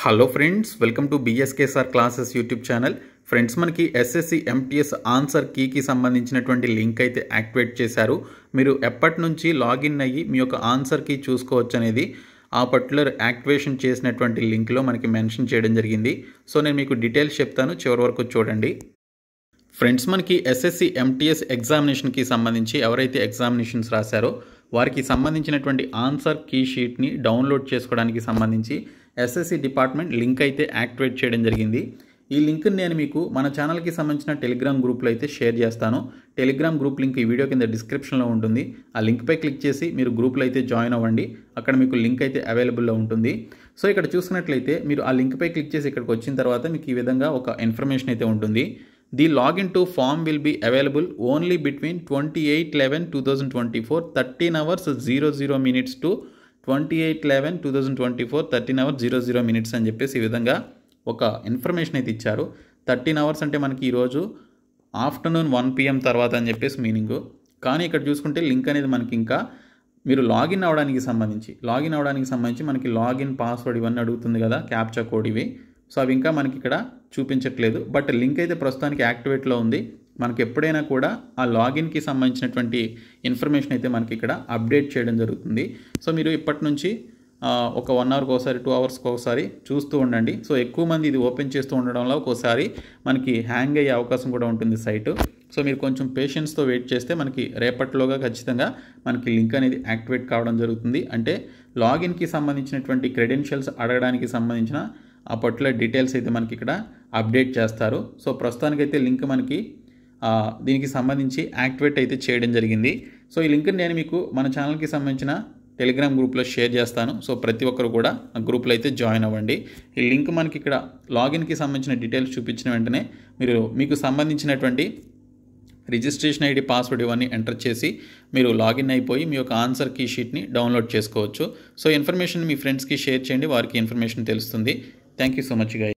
Hello friends, welcome to BSKSR classes YouTube channel. Friends, మనకి SSC MTS answer కీకి సంబంధించినటువంటి link అయితే activate చేశారు. మీరు ఎప్పటి నుంచి లాగిన్ అయ్యి మీ యొక్క ఆన్సర్ కీ చూసుకోవచ్చు అనేది ఆ పర్టికులర్ యాక్టివేషన్ చేసినటువంటి లింక్లో మనకి మెన్షన్ చేయడం జరిగింది. సో నేను మీకు డీటెయిల్స్ చెప్తాను, చివరి వరకు చూడండి. ఫ్రెండ్స్, మనకి ఎస్ఎస్సి ఎంటీఎస్ ఎగ్జామినేషన్కి సంబంధించి ఎవరైతే ఎగ్జామినేషన్స్ రాశారో వారికి సంబంధించినటువంటి ఆన్సర్ కీ షీట్ని డౌన్లోడ్ చేసుకోవడానికి సంబంధించి ఎస్ఎస్సి డిపార్ట్మెంట్ లింక్ అయితే యాక్టివేట్ చేయడం జరిగింది. ఈ లింక్ని నేను మీకు మన ఛానల్కి సంబంధించిన టెలిగ్రామ్ గ్రూప్లో అయితే షేర్ చేస్తాను. టెలిగ్రామ్ గ్రూప్ లింక్ ఈ వీడియో కింద డిస్క్రిప్షన్లో ఉంటుంది. ఆ లింక్పై క్లిక్ చేసి మీరు గ్రూప్లో అయితే జాయిన్ అవ్వండి. అక్కడ మీకు లింక్ అయితే అవైలబుల్లో ఉంటుంది. సో ఇక్కడ చూసినట్లయితే మీరు ఆ లింక్పై క్లిక్ చేసి ఇక్కడికి వచ్చిన తర్వాత మీకు ఈ విధంగా ఒక ఇన్ఫర్మేషన్ అయితే ఉంటుంది. The login to form will be available only between 28/11/2024 13 hours 00 minutes to 28/11/2024 13 hours 00 minutes అని చెప్పేసి ఈ విధంగా ఒక ఇన్ఫర్మేషన్ అయితే ఇచ్చారు. 13 hours అంటే మనకి ఈరోజు ఆఫ్టర్నూన్ 1 PM తర్వాత అని చెప్పేసి మీనింగు. కానీ ఇక్కడ చూసుకుంటే లింక్ అనేది మనకి ఇంకా మీరు లాగిన్ అవ్వడానికి సంబంధించి మనకి లాగిన్ పాస్వర్డ్ ఇవన్నీ అడుగుతుంది కదా, క్యాప్చా కోడ్ ఇవి. సో అవి ఇంకా మనకి ఇక్కడ చూపించట్లేదు. బట్ లింక్ అయితే ప్రస్తుతానికి యాక్టివేట్లో ఉంది. మనకి ఎప్పుడైనా కూడా ఆ లాగిన్కి సంబంధించినటువంటి ఇన్ఫర్మేషన్ అయితే మనకి ఇక్కడ అప్డేట్ చేయడం జరుగుతుంది. సో మీరు ఇప్పటి నుంచి ఒక 1 hourకి ఒకసారి 2 hours ఒకసారి చూస్తూ ఉండండి. సో ఎక్కువ మంది ఇది ఓపెన్ చేస్తూ ఉండడం వల్ల ఒక్కోసారి మనకి హ్యాంగ్ అయ్యే అవకాశం కూడా ఉంటుంది సైటు. సో మీరు కొంచెం పేషెన్స్తో వెయిట్ చేస్తే మనకి రేపటిలోగా ఖచ్చితంగా మనకి లింక్ అనేది యాక్టివేట్ కావడం జరుగుతుంది. అంటే లాగిన్కి సంబంధించినటువంటి క్రెడెన్షియల్స్ అడగడానికి సంబంధించిన ఆ పర్టికులర్ డీటెయిల్స్ అయితే మనకి ఇక్కడ అప్డేట్ చేస్తారు. సో ప్రస్తుతానికైతే లింక్ మనకి దీనికి సంబంధించి యాక్టివేట్ అయితే చేయడం జరిగింది. సో ఈ లింక్ని నేను మీకు మన ఛానల్కి సంబంధించిన టెలిగ్రామ్ గ్రూప్లో షేర్ చేస్తాను. సో ప్రతి ఒక్కరు కూడా ఆ గ్రూప్లో అయితే జాయిన్ అవ్వండి. ఈ లింక్ మనకి ఇక్కడ లాగిన్కి సంబంధించిన డీటెయిల్స్ చూపించిన వెంటనే మీకు సంబంధించినటువంటి రిజిస్ట్రేషన్ ఐడి, పాస్వర్డ్ ఇవన్నీ ఎంటర్ చేసి మీరు లాగిన్ అయిపోయి మీ యొక్క ఆన్సర్ కీ షీట్ని డౌన్లోడ్ చేసుకోవచ్చు. సో ఇన్ఫర్మేషన్ మీ ఫ్రెండ్స్కి షేర్ చేయండి, వారికి ఇన్ఫర్మేషన్ తెలుస్తుంది. Thank you so much guys.